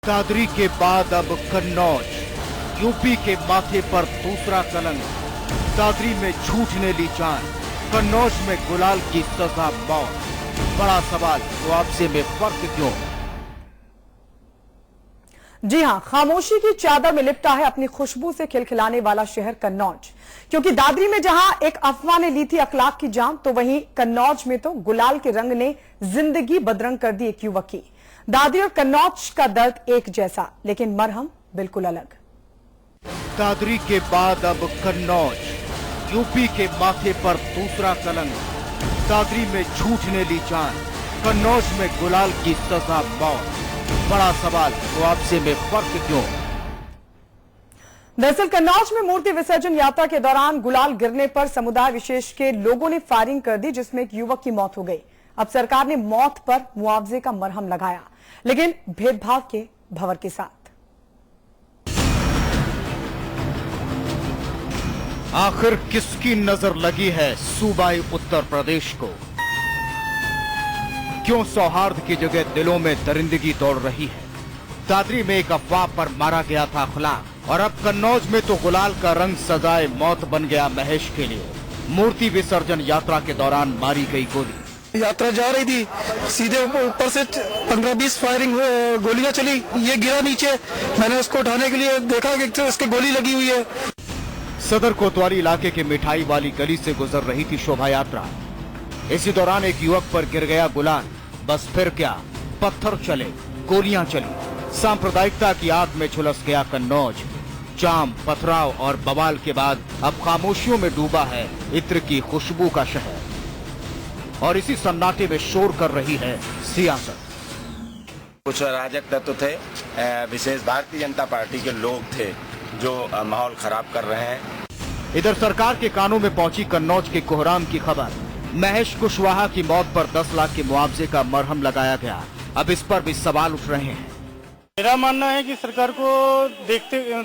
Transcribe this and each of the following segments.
दादरी के बाद अब कन्नौज, यूपी के माथे पर दूसरा कलंक। दादरी में झूठ ने ली जान, कन्नौज में गुलाल की सजा मौत। बड़ा सवाल, मुआवजे में फर्क क्यों? जी हां, खामोशी की चादर में लिपटा है अपनी खुशबू से खिलखिलाने वाला शहर कन्नौज। क्योंकि दादरी में जहां एक अफवाह ने ली थी अखलाक की जान, तो वहीं कन्नौज में तो गुलाल के रंग ने जिंदगी बदरंग कर दी एक युवक की। दादरी और कन्नौज का दर्द एक जैसा, लेकिन मरहम बिल्कुल अलग। दादरी के बाद अब कन्नौज, यूपी के माथे पर दूसरा कलंक। दादरी में झूठ ने ली जान, कन्नौज में गुलाल की सजा मौत। बड़ा सवाल, मुआवजे में फर्क क्यों? दरअसल कन्नौज में मूर्ति विसर्जन यात्रा के दौरान गुलाल गिरने पर समुदाय विशेष के लोगों ने फायरिंग कर दी, जिसमें एक युवक की मौत हो गई। अब सरकार ने मौत पर मुआवजे का मरहम लगाया, लेकिन भेदभाव के भंवर के साथ। आखिर किसकी नजर लगी है सूबाई उत्तर प्रदेश को? क्यों सौहार्द की जगह दिलों में दरिंदगी दौड़ रही है? दादरी में एक अफवाह पर मारा गया था अखलाक, और अब कन्नौज में तो गुलाल का रंग सजाए मौत बन गया महेश के लिए। मूर्ति विसर्जन यात्रा के दौरान मारी गई गोली। यात्रा जा रही थी, सीधे ऊपर से 15-20 फायरिंग गोलियां चली। ये गिरा नीचे, मैंने उसको उठाने के लिए देखा कि उसके गोली लगी हुई है। सदर कोतवाली इलाके के मिठाई वाली गली से गुजर रही थी शोभा यात्रा। इसी दौरान एक युवक पर गिर गया गुलाल। बस फिर क्या, पत्थर चले, गोलियां चली। सांप्रदायिकता की आग में झुलस गया कन्नौज। जाम, पथराव और बवाल के बाद अब खामोशियों में डूबा है इत्र की खुशबू का शहर। और इसी सन्नाटे में शोर कर रही है सियासत। कुछ अराजक तत्व थे, विशेष भारतीय जनता पार्टी के लोग थे जो माहौल खराब कर रहे हैं। इधर सरकार के कानों में पहुंची कन्नौज के कोहराम की खबर। महेश कुशवाहा की मौत पर 10 लाख के मुआवजे का मरहम लगाया गया। अब इस पर भी सवाल उठ रहे हैं। मेरा मानना है कि सरकार को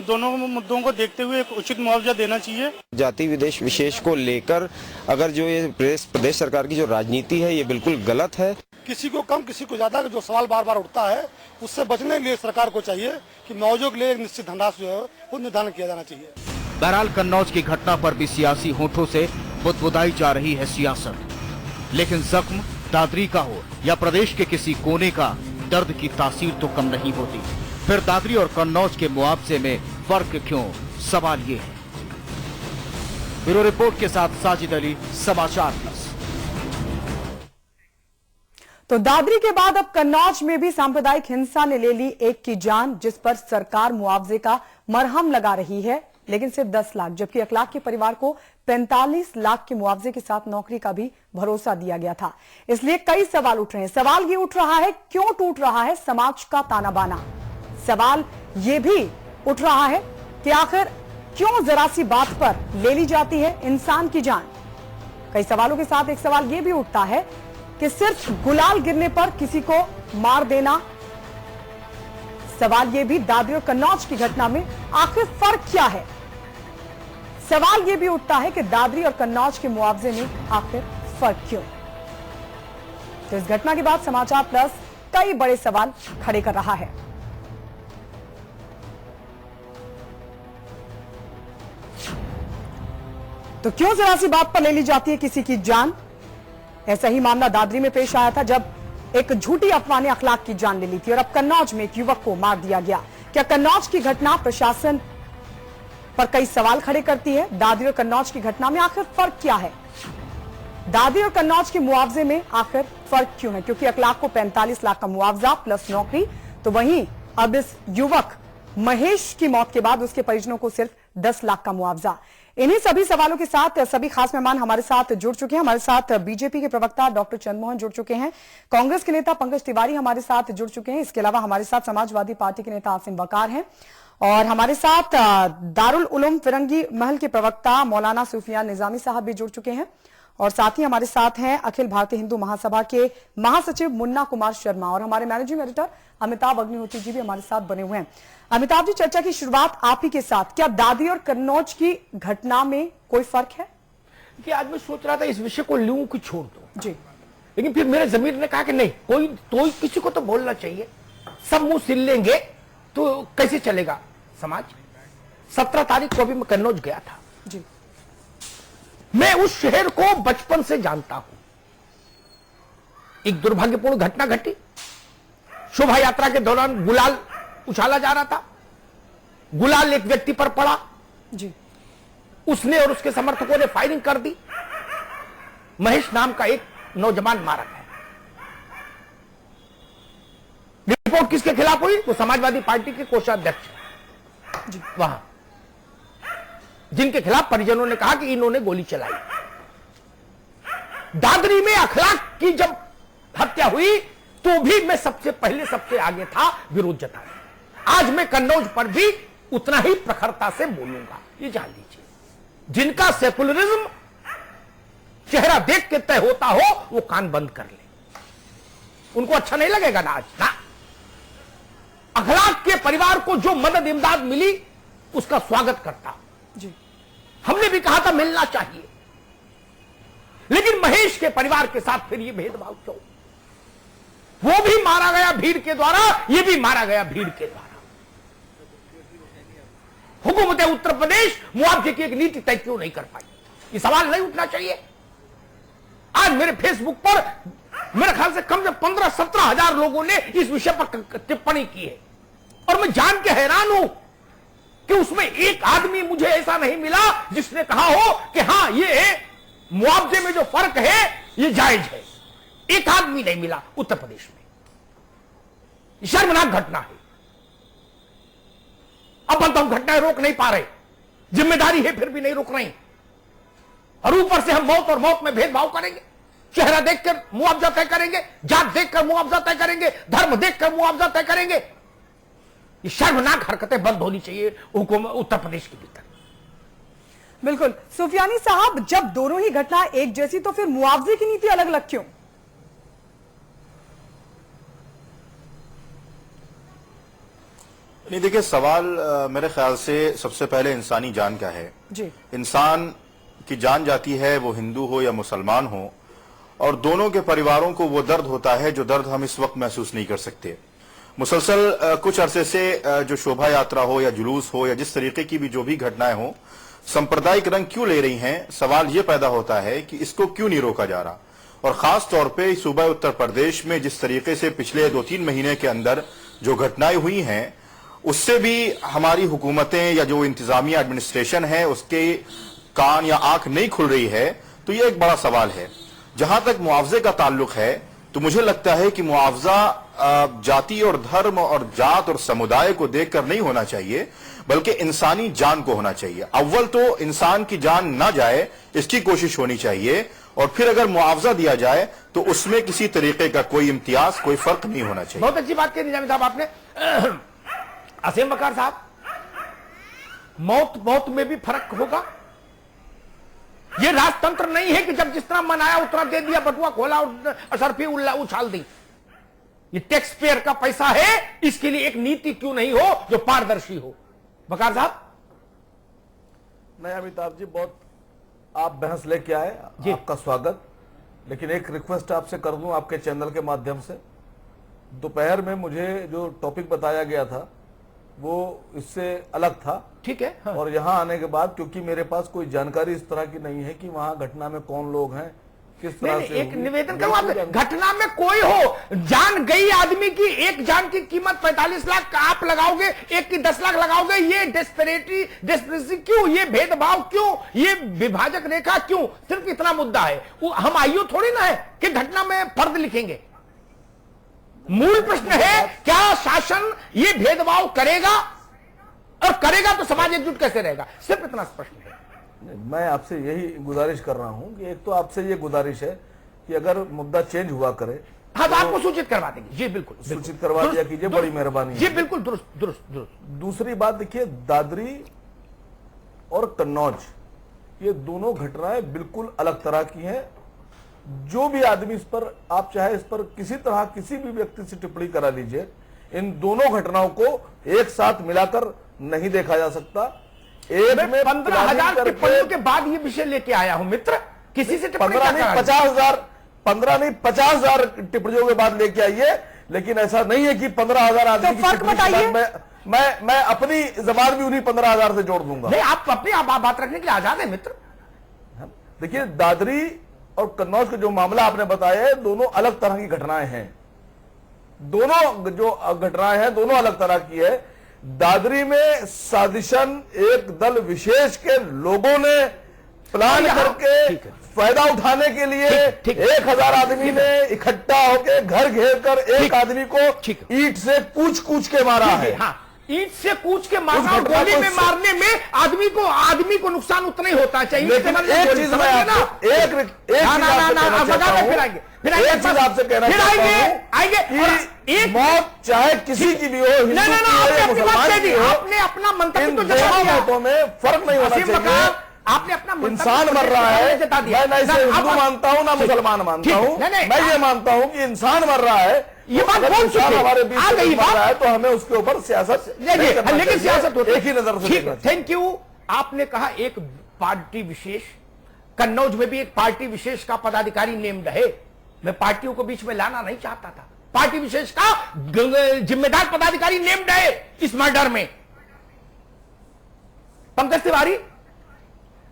दोनों मुद्दों को देखते हुए एक उचित मुआवजा देना चाहिए। जाति विदेश विशेष को लेकर अगर जो ये प्रदेश सरकार की जो राजनीति है, ये बिल्कुल गलत है। किसी को कम, किसी को ज्यादा, जो सवाल बार बार उठता है, उससे बचने के लिए सरकार को चाहिए कि मुआवजे के लिए एक निश्चित धनराशि जो है वो निर्धारण किया जाना चाहिए। बहरहाल कन्नौज की घटना पर भी सियासी होठों से बुदबुदाई जा रही है सियासत। लेकिन जख्म दादरी का हो या प्रदेश के किसी कोने का, दर्द की तासीर तो कम नहीं होती। फिर दादरी और कन्नौज के मुआवजे में फर्क क्यों? सवाल ये है। ब्यूरो रिपोर्ट के साथ साजिद अली, समाचार प्लस। तो दादरी के बाद अब कन्नौज में भी सांप्रदायिक हिंसा ने ले ली एक की जान, जिस पर सरकार मुआवजे का मरहम लगा रही है, लेकिन सिर्फ 10 लाख, जबकि अखलाक के परिवार को 45 लाख के मुआवजे के साथ नौकरी का भी भरोसा दिया गया था। इसलिए कई सवाल उठ रहे हैं। सवाल ये उठ रहा है, क्यों टूट रहा है समाज का ताना बाना? सवाल ये भी उठ रहा है कि आखिर क्यों जरा सी बात पर ले ली जाती है इंसान की जान? कई सवालों के साथ एक सवाल ये भी उठता है कि सिर्फ गुलाल गिरने पर किसी को मार देना। सवाल ये भी दादरी और कन्नौज की घटना में आखिर फर्क क्या है? सवाल यह भी उठता है कि दादरी और कन्नौज के मुआवजे में आखिर फर्क क्यों? तो इस घटना के बाद समाचार प्लस कई बड़े सवाल खड़े कर रहा है। तो क्यों जरा सी बात पर ले ली जाती है किसी की जान? ऐसा ही मामला दादरी में पेश आया था, जब एक झूठी अफवाह ने अखलाक की जान ले ली थी, और अब कन्नौज में एक युवक को मार दिया गया। क्या कन्नौज की घटना प्रशासन पर कई सवाल खड़े करती है? दादरी और कन्नौज की घटना में आखिर फर्क क्या है? दादरी और कन्नौज के मुआवजे में आखिर फर्क क्यों है? क्योंकि अखलाक को 45 लाख का मुआवजा प्लस नौकरी, तो वहीं अब इस युवक महेश की मौत के बाद उसके परिजनों को सिर्फ 10 लाख का मुआवजा। इन्हीं सभी सवालों के साथ सभी खास मेहमान हमारे साथ जुड़ चुके हैं। हमारे साथ बीजेपी के प्रवक्ता डॉक्टर चंद्रमोहन जुड़ चुके हैं, कांग्रेस के नेता पंकज तिवारी हमारे साथ जुड़ चुके हैं, इसके अलावा हमारे साथ समाजवादी पार्टी के नेता आसिम वकार हैं, और हमारे साथ दारुल उलूम फिरंगी महल के प्रवक्ता मौलाना सुफियान निजामी साहब भी जुड़ चुके हैं, और साथ ही हमारे साथ हैं अखिल भारतीय हिंदू महासभा के महासचिव मुन्ना कुमार शर्मा, और हमारे मैनेजिंग एडिटर अमिताभ अग्निहोत्री जी भी हमारे साथ बने हुए हैं। अमिताभ जी, चर्चा की शुरुआत आप ही के साथ। क्या दादरी और कन्नौज की घटना में कोई फर्क है? कि आज मैं सोच रहा था इस विषय को लूं कि छोड़ दो जी, लेकिन फिर मेरे जमीर ने कहा कि नहीं, कोई किसी को तो बोलना चाहिए। सब मुंह सिल लेंगे तो कैसे चलेगा समाज। 17 तारीख को भी मैं कन्नौज गया था जी। मैं उस शहर को बचपन से जानता हूं। एक दुर्भाग्यपूर्ण घटना घटी। शोभा यात्रा के दौरान गुलाल उछाला जा रहा था, गुलाल एक व्यक्ति पर पड़ा जी। उसने और उसके समर्थकों ने फायरिंग कर दी। महेश नाम का एक नौजवान मारा गया। रिपोर्ट किसके खिलाफ हुई? वो समाजवादी पार्टी के कोषाध्यक्ष वहां, जिनके खिलाफ परिजनों ने कहा कि इन्होंने गोली चलाई। दादरी में अखलाक की जब हत्या हुई तो भी मैं सबसे पहले सबसे आगे था विरोध जताने। आज मैं कन्नौज पर भी उतना ही प्रखरता से बोलूंगा। ये जान लीजिए, जिनका सेकुलरिज्म चेहरा देख के तय होता हो वो कान बंद कर ले। उनको अच्छा नहीं लगेगा ना आज ना। अखलाक के परिवार को जो मदद इमदाद मिली उसका स्वागत करता जी। हमने भी कहा था मिलना चाहिए, लेकिन महेश के परिवार के साथ फिर ये भेदभाव क्यों? वो भी मारा गया भीड़ के द्वारा, ये भी मारा गया भीड़ के द्वारा। हुकूमत उत्तर प्रदेश मुआवजे की एक नीति तय क्यों नहीं कर पाई? ये सवाल नहीं उठना चाहिए। आज मेरे फेसबुक पर मेरे ख्याल से कम से 15-17 हजार लोगों ने इस विषय पर टिप्पणी की है, और मैं जान के हैरान हूं कि उसमें एक आदमी मुझे ऐसा नहीं मिला जिसने कहा हो कि हां ये मुआवजे में जो फर्क है ये जायज है। एक आदमी नहीं मिला उत्तर प्रदेश में। शर्मनाक घटना है। अब बताऊं, घटनाएं रोक नहीं पा रहे, जिम्मेदारी है फिर भी नहीं रोक रही, और ऊपर से हम मौत और मौत में भेदभाव करेंगे। चेहरा देखकर मुआवजा तय करेंगे, जात देखकर मुआवजा तय करेंगे, धर्म देखकर मुआवजा तय करेंगे। ये शर्मनाक हरकतें बंद होनी चाहिए हुकूमत उत्तर प्रदेश के भीतर। बिल्कुल। सुफियानी साहब, जब दोनों ही घटना एक जैसी तो फिर मुआवजे की नीति अलग अलग क्यों? नहीं, देखिए, सवाल मेरे ख्याल से सबसे पहले इंसानी जान का है जी। इंसान की जान जाती है, वो हिंदू हो या मुसलमान हो, और दोनों के परिवारों को वो दर्द होता है जो दर्द हम इस वक्त महसूस नहीं कर सकते। मुसलसल कुछ अरसे से जो शोभा यात्रा हो या जुलूस हो या जिस तरीके की भी जो भी घटनाएं हो, सांप्रदायिक रंग क्यों ले रही हैं? सवाल ये पैदा होता है कि इसको क्यों नहीं रोका जा रहा। और खास तौर पे सूबा उत्तर प्रदेश में जिस तरीके से पिछले 2-3 महीने के अंदर जो घटनाएं हुई हैं, उससे भी हमारी हुकूमतें या जो इंतजामिया एडमिनिस्ट्रेशन है उसके कान या आंख नहीं खुल रही है। तो ये एक बड़ा सवाल है। जहां तक मुआवजे का ताल्लुक है तो मुझे लगता है कि मुआवजा जाति और धर्म और जात और समुदाय को देखकर नहीं होना चाहिए, बल्कि इंसानी जान को होना चाहिए। अव्वल तो इंसान की जान ना जाए इसकी कोशिश होनी चाहिए, और फिर अगर मुआवजा दिया जाए तो उसमें किसी तरीके का कोई इम्तियाज, कोई फर्क नहीं होना चाहिए। बहुत अच्छी बात कही निजामी साहब आपने। असीम बकार साहब, मौत में भी फर्क होगा। ये राजतंत्र नहीं है कि जब जिस तरह मनाया उतना दे दिया, बटुआ खोला और असरफी उछाल दी। ये टैक्स पेयर का पैसा है, इसके लिए एक नीति क्यों नहीं हो जो पारदर्शी हो? बकार साहब। नहीं अमिताभ जी, बहुत आप बहस लेके आए, आपका स्वागत। लेकिन एक रिक्वेस्ट आपसे कर दूं आपके चैनल के माध्यम से। दोपहर में मुझे जो टॉपिक बताया गया था वो इससे अलग था, ठीक है। हाँ। और यहाँ आने के बाद क्योंकि मेरे पास कोई जानकारी इस तरह की नहीं है कि वहाँ घटना में कौन लोग हैं, किस तरह से। एक निवेदन करूं आपसे, घटना में कोई हो, जान गई आदमी की, एक जान की कीमत 45 लाख आप लगाओगे, एक की 10 लाख लगाओगे। ये डेस्परेसी क्यों? ये भेदभाव क्यों? ये विभाजक रेखा क्यों? सिर्फ इतना मुद्दा है। हम आईओ थोड़ी ना है कि घटना में फर्द लिखेंगे। मूल प्रश्न है, क्या शासन ये भेदभाव करेगा, और करेगा तो समाज एकजुट कैसे रहेगा? सिर्फ इतना प्रश्न है। मैं आपसे यही गुजारिश कर रहा हूं कि एक तो आपसे ये गुजारिश है कि अगर मुद्दा चेंज हुआ करे, हाँ, तो आपको सूचित करवा देंगे। जी बिल्कुल, सूचित करवा दिया कीजिए, बड़ी मेहरबानी। जी बिल्कुल, दुरुस्त। दूसरी बात देखिए, दादरी और कन्नौज ये दोनों घटनाएं बिल्कुल अलग तरह की हैं। जो भी आदमी इस पर, आप चाहे इस पर किसी तरह किसी भी व्यक्ति से टिप्पणी करा लीजिए, इन दोनों घटनाओं को एक साथ मिलाकर नहीं देखा जा सकता। एक में 15,000 टिप्पणियों के बाद ये विषय लेके आया हूं मित्र। किसी से 15 नहीं 50,000 टिप्पणियों के बाद लेके आइए, लेकिन ऐसा नहीं है कि 15,000 आदमी तो फर्क बताइए। मैं अपनी जबान भी उन्हीं 15,000 से जोड़ दूंगा। नहीं, आप अपनी आप बात रखने के लिए आजाद है मित्र। देखिए, दादरी और कन्नौज का जो मामला आपने बताया है, दोनों अलग तरह की घटनाएं हैं। दोनों जो घटनाएं हैं दोनों अलग तरह की है। दादरी में साजिशन एक दल विशेष के लोगों ने प्लान करके फायदा उठाने के लिए 1,000 आदमी ने इकट्ठा होकर घर घेर कर एक आदमी को ईंट से कूच के मारा है। हाँ, ईंट से कूच के मारना और गोली में मारने में आदमी को नुकसान उतना ही होता चाहिए। लेकिन एक चीज मैं आपको एक चीज आपसे कहना चाहता हूं कि मौत चाहे किसी की भी हो, हिंदू की हो, मुसलमान की हो, आपने अपना मंतव्य इन तो दोनों मौतों में फर्क नहीं होना चाहिए। आपने अपना इंसान मर रहा है, मैं ना इसे हिंदू मानता हूं ना मुसलमान मानता हूं। मैं ये मानता हूं कि इंसान मर रहा है, ये बात अगर इंसान हमारे बीच में मर रहा है तो हमें उसके ऊपर सियासत लेकिन सियासत होती है एक ही नजर से। Thank you. आपने कहा एक पार्टी विशेष, कन्नौज में भी एक पार्टी विशेष का पदाधिकारी नेम्ड है। मैं पार्टियों को बीच में लाना नहीं चाहता था। पार्टी विशेष का जिम्मेदार पदाधिकारी नेम्ड है इस मर्डर में। पंकज तिवारी,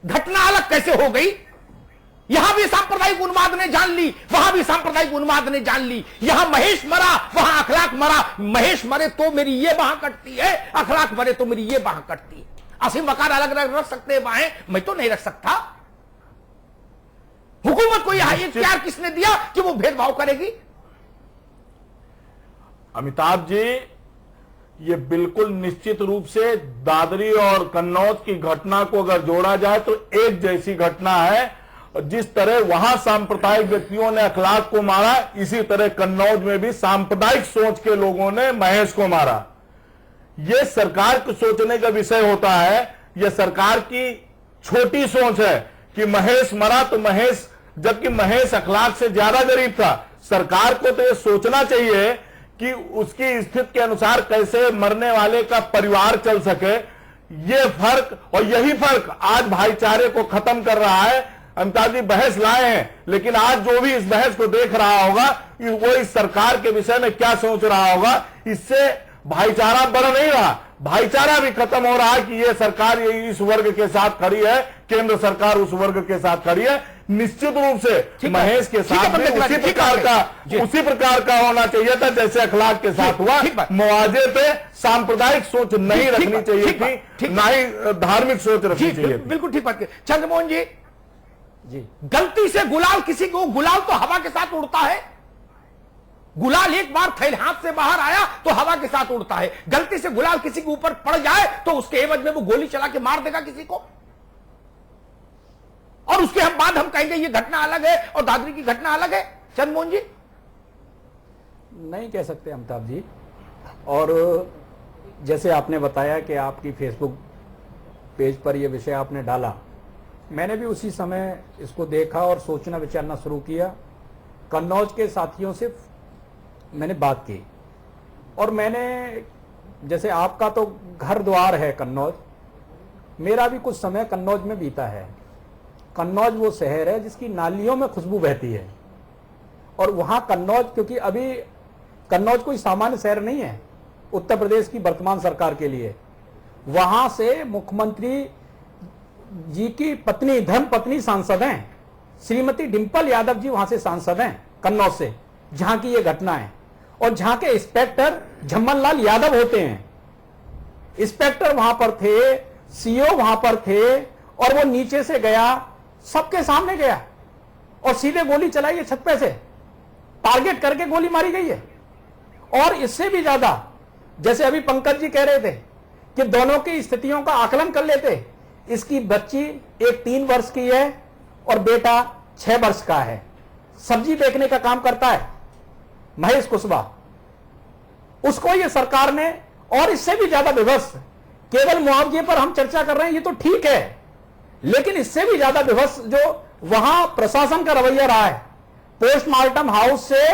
घटना अलग कैसे हो गई? यहां भी सांप्रदायिक उन्माद ने जान ली, वहां भी सांप्रदायिक उन्माद ने जान ली। यहां महेश मरा, वहां अखलाक मरा। महेश मरे तो मेरी ये बाह कटती है, अखलाक मरे तो मेरी ये बाह कटती है। असीम वकार अलग अलग रख सकते हैं बाहें, मैं तो नहीं रख सकता। हुकूमत को यह इख्तियार किसने दिया कि वो भेदभाव करेगी? अमिताभ जी, ये बिल्कुल निश्चित रूप से दादरी और कन्नौज की घटना को अगर जोड़ा जाए तो एक जैसी घटना है। जिस तरह वहां सांप्रदायिक व्यक्तियों ने अखलाक को मारा, इसी तरह कन्नौज में भी सांप्रदायिक सोच के लोगों ने महेश को मारा। यह सरकार को सोचने का विषय होता है। यह सरकार की छोटी सोच है कि महेश मरा तो महेश, जबकि महेश अखलाक से ज्यादा गरीब था। सरकार को तो यह सोचना चाहिए कि उसकी स्थिति के अनुसार कैसे मरने वाले का परिवार चल सके। ये फर्क और यही फर्क आज भाईचारे को खत्म कर रहा है। अमिताभ जी बहस लाए हैं, लेकिन आज जो भी इस बहस को देख रहा होगा वो इस सरकार के विषय में क्या सोच रहा होगा। इससे भाईचारा बढ़ नहीं रहा, भाईचारा भी खत्म हो रहा है कि ये सरकार इस वर्ग के साथ खड़ी है, केंद्र सरकार उस वर्ग के साथ खड़ी है। निश्चित रूप से महेश के साथ भी उसी प्रकार का होना चाहिए था जैसे अखलाक के साथ हुआ। मुआवजे पे सांप्रदायिक सोच नहीं रखनी चाहिए थी, ना ही धार्मिक सोच रखनी चाहिए। बिल्कुल ठीक बात। चंद्रमोहन जी, गलती से गुलाल किसी को, गुलाल तो हवा के साथ उड़ता है। गुलाल एक बार थैले हाथ से बाहर आया तो हवा के साथ उड़ता है। गलती से गुलाल किसी के ऊपर पड़ जाए तो उसके एवज में वो गोली चला के मार देगा किसी को, और उसके बाद हम कहेंगे ये घटना अलग है और दादरी की घटना अलग है। चंद्रमोहन जी, नहीं कह सकते अमिताभ जी। और जैसे आपने बताया कि आपकी फेसबुक पेज पर यह विषय आपने डाला, मैंने भी उसी समय इसको देखा और सोचना विचारना शुरू किया। कन्नौज के साथियों से मैंने बात की और मैंने, जैसे आपका तो घर द्वार है कन्नौज, मेरा भी कुछ समय कन्नौज में बीता है। कन्नौज वो शहर है जिसकी नालियों में खुशबू बहती है। और वहां कन्नौज, क्योंकि अभी कन्नौज कोई सामान्य शहर नहीं है उत्तर प्रदेश की वर्तमान सरकार के लिए। वहां से मुख्यमंत्री जी की पत्नी, धर्म पत्नी सांसद हैं, श्रीमती डिंपल यादव जी वहां से सांसद हैं कन्नौज से, जहां की ये घटना है। और जहां के इंस्पेक्टर झम्मन लाल यादव होते हैं, इंस्पेक्टर वहां पर थे, सीओ वहां पर थे, और वो नीचे से गया, सबके सामने गया और सीधे गोली चलाई है छत पे से, टारगेट करके गोली मारी गई है। और इससे भी ज्यादा, जैसे अभी पंकज जी कह रहे थे कि दोनों की स्थितियों का आकलन कर लेते, इसकी बच्ची एक 3 वर्ष की है और बेटा 6 वर्ष का है, सब्जी बेचने का काम करता है महेश कुशवाहा। उसको ये सरकार ने, और इससे भी ज्यादा विवश, केवल मुआवजे पर हम चर्चा कर रहे हैं ये तो ठीक है, लेकिन इससे भी ज्यादा विवश जो वहां प्रशासन का रवैया रहा है, पोस्टमार्टम हाउस से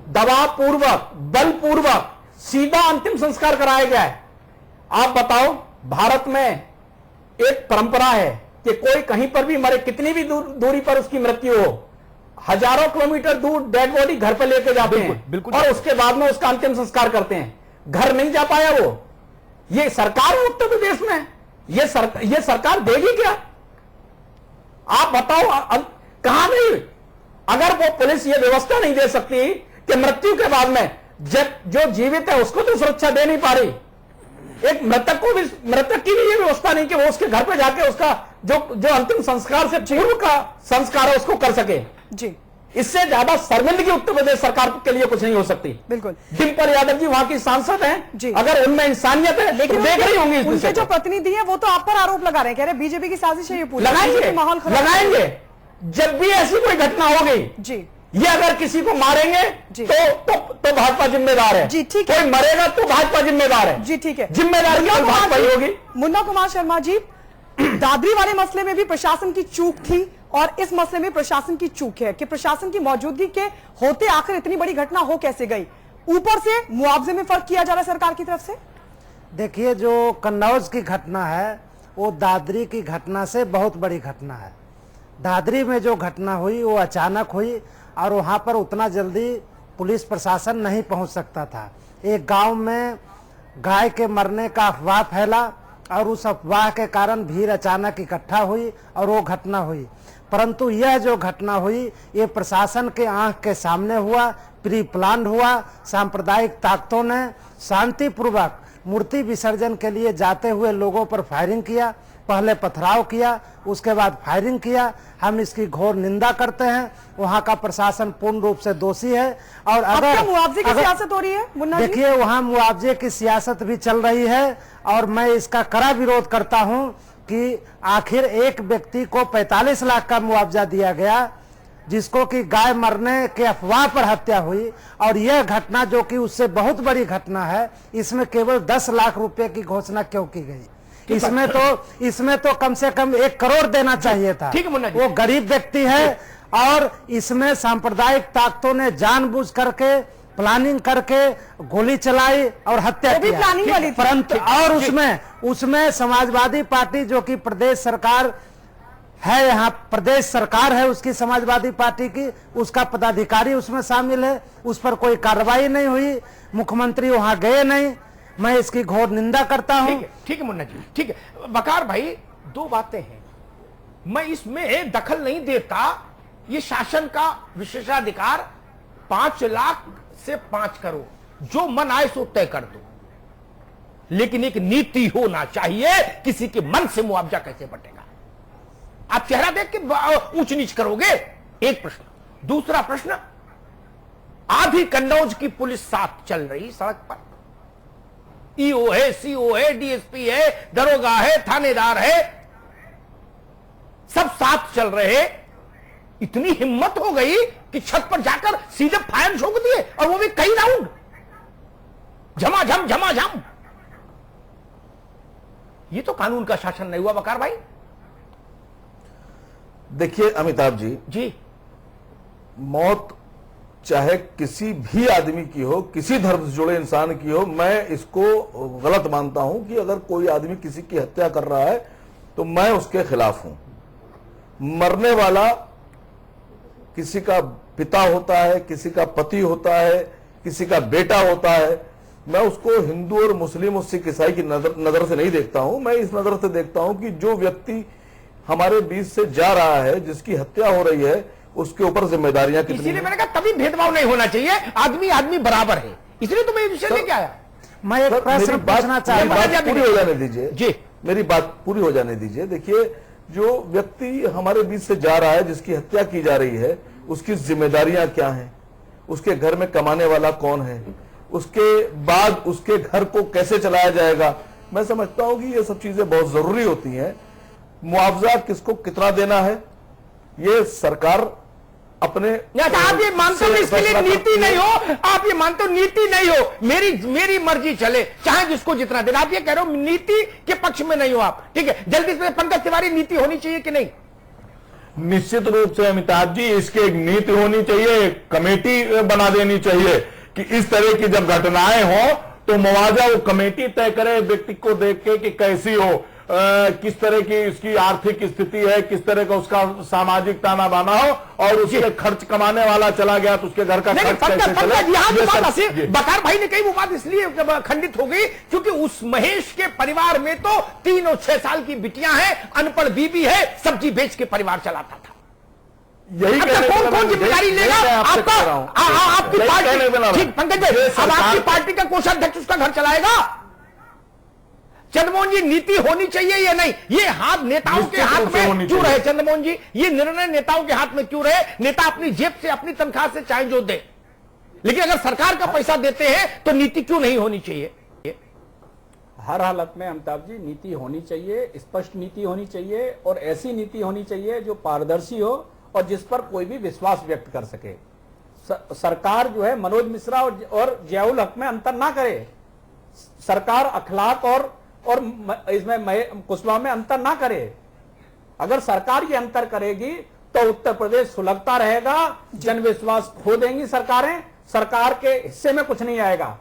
दबाव पूर्वक, बलपूर्वक सीधा अंतिम संस्कार कराया गया है। आप बताओ, भारत में एक परंपरा है कि कोई कहीं पर भी मरे, कितनी भी दूरी पर उसकी मृत्यु हो, हजारों किलोमीटर दूर डेड बॉडी घर पर लेके जाते हैं और उसके बाद में उसका अंतिम संस्कार करते हैं। घर नहीं जा पाया वो, ये सरकार है उत्तर प्रदेश में, ये सरकार देगी क्या? आप बताओ कहां नहीं? अगर वो पुलिस ये व्यवस्था नहीं दे सकती कि मृत्यु के बाद में जो जीवित है उसको तो सुरक्षा दे नहीं पा रही, एक मृतक की भी ये व्यवस्था नहीं कि वो उसके घर पे जाके उसका जो अंतिम संस्कार से पूर्व का संस्कार है उसको कर सके जी। इससे ज्यादा शर्मिंदगी उत्तर प्रदेश सरकार के लिए कुछ नहीं हो सकती। बिल्कुल। डिम्पल यादव जी वहां की सांसद हैं, अगर उनमें इंसानियत है लेकिन देख रही होंगी उनके जो प्रतिनिधि हैं वो तो आप पर आरोप लगा रहे हैं, कह रहे बीजेपी की साजिश है ये पूरी, माहौल खराब लगाएंगे। जब भी ऐसी कोई घटना होगी जी, ये अगर किसी को मारेंगे तो भाजपा जिम्मेदार है जी, ठीक है। कोई मरेगा तो भाजपा जिम्मेदार है जी, ठीक है। जिम्मेदार भाजपा ही होगी। मुन्ना कुमार शर्मा जी, दादरी वाले मसले में भी प्रशासन की चूक थी और इस मसले में प्रशासन की चूक है कि प्रशासन की मौजूदगी के होते आखिर इतनी बड़ी घटना हो कैसे गई? ऊपर से मुआवजे में फर्क किया जा रहा है सरकार की तरफ से। देखिए, जो कन्नौज की घटना है वो दादरी की घटना से बहुत बड़ी घटना है। दादरी में जो घटना हुई वो अचानक हुई और वहाँ पर उतना जल्दी पुलिस प्रशासन नहीं पहुँच सकता था। एक गांव में गाय के मरने का अफवाह फैला और उस अफवाह के कारण भीड़ अचानक इकट्ठा हुई और वो घटना हुई। परंतु यह जो घटना हुई ये प्रशासन के आंख के सामने हुआ, प्री प्लान हुआ। सांप्रदायिक ताकतों ने शांतिपूर्वक मूर्ति विसर्जन के लिए जाते हुए लोगों पर फायरिंग किया, पहले पथराव किया, उसके बाद फायरिंग किया। हम इसकी घोर निंदा करते हैं। वहां का प्रशासन पूर्ण रूप से दोषी है। और अगर मुआवजे की सियासत हो रही है मुन्ना जी? देखिए, वहां मुआवजे की सियासत भी चल रही है और मैं इसका कड़ा विरोध करता हूं कि आखिर एक व्यक्ति को 45 लाख का मुआवजा दिया गया जिसको कि गाय मरने के अफवाह पर हत्या हुई, और यह घटना जो कि उससे बहुत बड़ी घटना है इसमें केवल 10 लाख रुपए की घोषणा क्यों की गई? इसमें तो कम से कम 1 करोड़ देना चाहिए था। वो गरीब व्यक्ति है और इसमें सांप्रदायिक ताकतों ने जानबूझ करके प्लानिंग करके गोली चलाई और हत्या की। परंतु और उसमें समाजवादी पार्टी जो कि प्रदेश सरकार है, यहाँ प्रदेश सरकार है उसकी समाजवादी पार्टी की, उसका पदाधिकारी उसमें शामिल है। उस पर कोई कार्रवाई नहीं हुई, मुख्यमंत्री वहां गए नहीं। मैं इसकी घोर निंदा करता हूं। ठीक है मुन्ना जी, ठीक है। बकार भाई, 2 बातें हैं, मैं इसमें दखल नहीं देता। ये शासन का विशेषाधिकार 5 लाख से 5 करोड़ जो मन आए सो तय कर दो, लेकिन एक नीति होना चाहिए किसी के मन से मुआवजा कैसे बटेगा। आप चेहरा देख के ऊंच नीच करोगे, एक प्रश्न। दूसरा प्रश्न, आधी कन्नौज की पुलिस साथ चल रही सड़क पर, ईओ है, सीओ है, डीएसपी है, दरोगा है, थानेदार है, सब साथ चल रहे। इतनी हिम्मत हो गई कि छत पर जाकर सीधे फायर झोंक दिए, और वो भी कई राउंड, झमाझम। ये तो कानून का शासन नहीं हुआ बकार भाई। देखिए अमिताभ जी, मौत चाहे किसी भी आदमी की हो, किसी धर्म से जुड़े इंसान की हो, मैं इसको गलत मानता हूं कि अगर कोई आदमी किसी की हत्या कर रहा है तो मैं उसके खिलाफ हूं। मरने वाला किसी का पिता होता है, किसी का पति होता है, किसी का बेटा होता है। मैं उसको हिंदू और मुस्लिम और सिख ईसाई की नजर से नहीं देखता हूं। मैं इस नजर से देखता हूं कि जो व्यक्ति हमारे बीच से जा रहा है, जिसकी हत्या हो रही है, उसके ऊपर जिम्मेदारियां कितनी। इसीलिए मैंने कहा तभी भेदभाव नहीं होना चाहिए, आदमी बराबर है। इसलिए तो मैं इस विषय लेके आया। मैं एक प्रश्न पूछना चाहूंगा, पूरी हो जाने दीजिए जी, मेरी बात पूरी हो जाने दीजिए। देखिए, जो व्यक्ति हमारे बीच से जा रहा है, जिसकी हत्या की जा रही है, उसकी जिम्मेदारियां क्या हैं, उसके घर में कमाने वाला कौन है, उसके बाद उसके घर को कैसे चलाया जाएगा। मैं समझता हूं कि ये सब चीजें बहुत जरूरी होती हैं। मुआवजा किसको कितना देना है, ये सरकार अपने। आप ये मानते हो इसके लिए नीति नहीं हो? आप ये मानते हो नीति नहीं हो, मेरी मर्जी चले, चाहे जिसको जितना देना। आप ये कह रहे हो नीति के पक्ष में नहीं हो आप, ठीक है। जल्दी से पंकज तिवारी, नीति होनी चाहिए कि नहीं? निश्चित रूप से अमिताभ जी, इसकी एक नीति होनी चाहिए, कमेटी बना देनी चाहिए कि इस तरह की जब घटनाएं हो तो मुआवजा वो कमेटी तय करे, व्यक्ति को देख के कि कैसी हो। किस तरह की उसकी आर्थिक स्थिति है, किस तरह का उसका सामाजिक ताना बाना हो, और उसके खर्च कमाने वाला चला गया तो उसके घर का खर्च कैसे चले। बकार भाई ने कही वो बात इसलिए खंडित हो गई क्योंकि उस महेश के परिवार में तो 3 और 6 साल की बिटियां हैं, अनपढ़ बीबी है, सब्जी बेच के परिवार चलाता था। यही कौन जिम्मेदारी लेगा? आपका आपकी पार्टी, ठीक पंकज भाई, अब आपकी पार्टी का कोषाध्यक्ष उसका घर चलाएगा। चंद्रमोहन जी, नीति होनी चाहिए या नहीं? ये हाथ नेताओं के हाथ में क्यों रहे? चंद्रमोहन जी, ये निर्णय नेताओं के हाथ में क्यों रहे? नेता अपनी जेब से, अपनी तनख्वाह से चाहे जो दे, लेकिन अगर सरकार का पैसा देते हैं तो नीति क्यों नहीं होनी चाहिए? हर हालत में अमिताभ जी नीति होनी चाहिए, स्पष्ट नीति होनी चाहिए, और ऐसी नीति होनी चाहिए जो पारदर्शी हो और जिस पर कोई भी विश्वास व्यक्त कर सके। सरकार जो है मनोज मिश्रा और जियाउल हक में अंतर ना करे। सरकार अखलाक और इसमें कुशवाहा में अंतर ना करे। अगर सरकार ये अंतर करेगी तो उत्तर प्रदेश सुलगता रहेगा, जनविश्वास खो देंगी सरकारें, सरकार के हिस्से में कुछ नहीं आएगा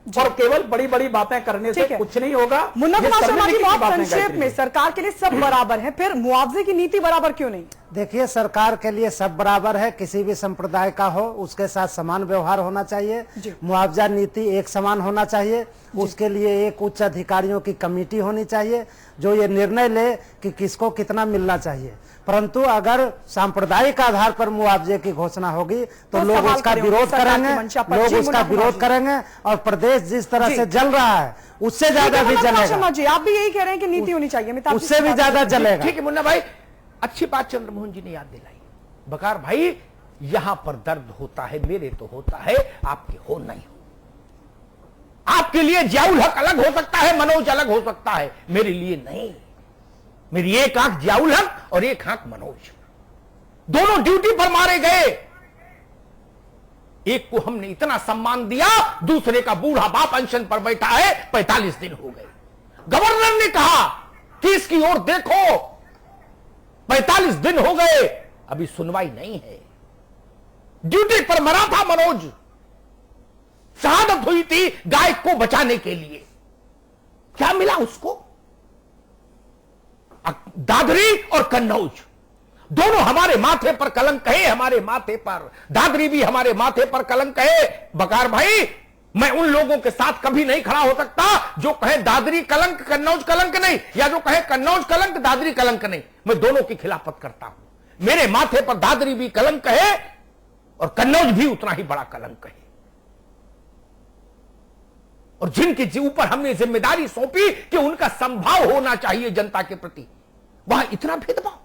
और केवल बड़ी बड़ी बातें करने से कुछ नहीं होगा। मुन्ना कुमार शर्मा जी, बहुत संक्षेप में, सरकार के लिए सब बराबर है, फिर मुआवजे की नीति बराबर क्यों नहीं? देखिए, सरकार के लिए सब बराबर है, किसी भी संप्रदाय का हो उसके साथ समान व्यवहार होना चाहिए। मुआवजा नीति एक समान होना चाहिए। उसके लिए एक उच्च अधिकारियों की कमेटी होनी चाहिए जो ये निर्णय ले कि किसको कितना मिलना चाहिए। परंतु अगर सांप्रदायिक आधार पर मुआवजे की घोषणा होगी तो लोग उसका विरोध करेंगे, और प्रदेश जिस तरह से जल रहा है उससे ज्यादा भी जलेगा। जी, आप भी यही कह रहे हैं कि नीति होनी चाहिए, उससे भी ज्यादा जलेगा। ठीक है मुन्ना भाई, अच्छी बात चंद्रमोहन जी ने याद दिलाई। बकार भाई, यहां पर दर्द होता है, मेरे तो होता है, आपके हो नहीं हो। आपके लिए जियाउल हक अलग हो सकता है, मनोज अलग हो सकता है, मेरे लिए नहीं। मेरी एक आंख जियाउल हक और एक आंख मनोज, दोनों ड्यूटी पर मारे गए। एक को हमने इतना सम्मान दिया, दूसरे का बूढ़ा बाप अनशन पर बैठा है, 45 दिन हो गए। गवर्नर ने कहा कि इसकी ओर देखो, 45 दिन हो गए, अभी सुनवाई नहीं है। ड्यूटी पर मरा था मनोज, शहादत हुई थी गाय को बचाने के लिए। क्या मिला उसको? दादरी और कन्नौज दोनों हमारे माथे पर कलंक है, हमारे माथे पर। दादरी भी हमारे माथे पर कलंक है। बकार भाई, मैं उन लोगों के साथ कभी नहीं खड़ा हो सकता जो कहे दादरी कलंक कन्नौज कलंक नहीं, या जो कहे कन्नौज कलंक दादरी कलंक नहीं। मैं दोनों की खिलाफत करता हूं। मेरे माथे पर दादरी भी कलंक है और कन्नौज भी उतना ही बड़ा कलंक है। और जिनके ऊपर हमने जिम्मेदारी सौंपी कि उनका संभाव होना चाहिए जनता के प्रति, वहां इतना भेदभाव।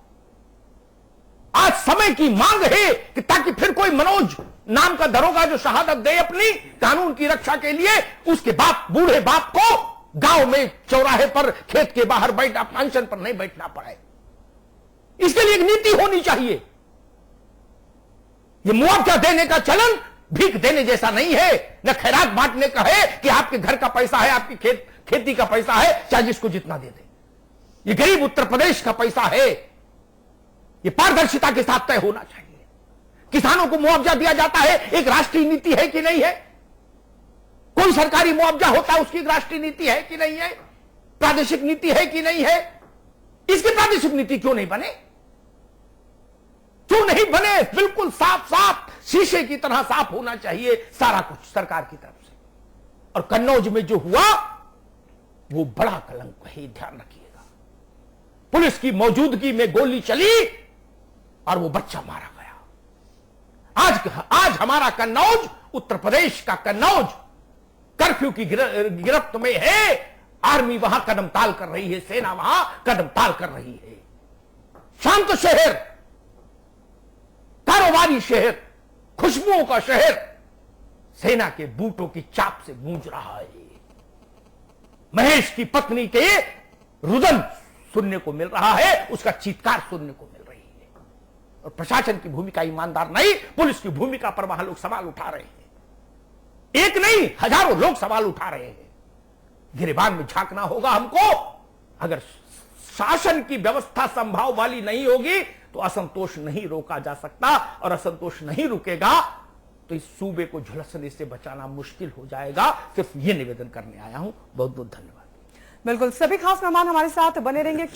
आज समय की मांग है कि ताकि फिर कोई मनोज नाम का दरोगा जो शहादत दे अपनी कानून की रक्षा के लिए, उसके बाप, बूढ़े बाप को गांव में चौराहे पर, खेत के बाहर बैठ अनशन पर नहीं बैठना पड़े। इसके लिए एक नीति होनी चाहिए। यह मुआवजा देने का चलन भीख देने जैसा नहीं है, न खैरात बांटने का है कि आपके घर का पैसा है, आपकी खेती का पैसा है, चाहे जिसको जितना दे दे। ये गरीब उत्तर प्रदेश का पैसा है, ये पारदर्शिता के साथ तय होना चाहिए। किसानों को मुआवजा दिया जाता है, एक राष्ट्रीय नीति है कि नहीं है? कोई सरकारी मुआवजा होता है, उसकी एक राष्ट्रीय नीति है कि नहीं है? प्रादेशिक नीति है कि नहीं है? इसकी प्रादेशिक नीति क्यों नहीं बने? क्यों नहीं बने? बिल्कुल साफ साफ शीशे की तरह साफ होना चाहिए सारा कुछ सरकार की तरफ से। और कन्नौज में जो हुआ वो बड़ा कलंक है, ध्यान रखिएगा। पुलिस की मौजूदगी में गोली चली और वो बच्चा मारा गया। आज हमारा कन्नौज, उत्तर प्रदेश का कन्नौज कर्फ्यू की गिरफ्त में है। आर्मी वहां कदम ताल कर रही है, सेना वहां कदम ताल कर रही है। शांत शहर, कारोबारी शहर, खुशबुओं का शहर सेना के बूटों की चाप से गूंज रहा है। महेश की पत्नी के रुदन सुनने को मिल रहा है, उसका चीत्कार सुनने को मिल रही है। और प्रशासन की भूमिका ईमानदार नहीं, पुलिस की भूमिका पर वहां लोग सवाल उठा रहे हैं। एक नहीं, हजारों लोग सवाल उठा रहे हैं। गिरेबान में झांकना होगा हमको। अगर शासन की व्यवस्था संभाव वाली नहीं होगी तो असंतोष नहीं रोका जा सकता, और असंतोष नहीं रुकेगा तो इस सूबे को झुलसने से बचाना मुश्किल हो जाएगा। सिर्फ ये निवेदन करने आया हूं। बहुत बहुत धन्यवाद। बिल्कुल, सभी खास मेहमान हमारे साथ बने रहेंगे।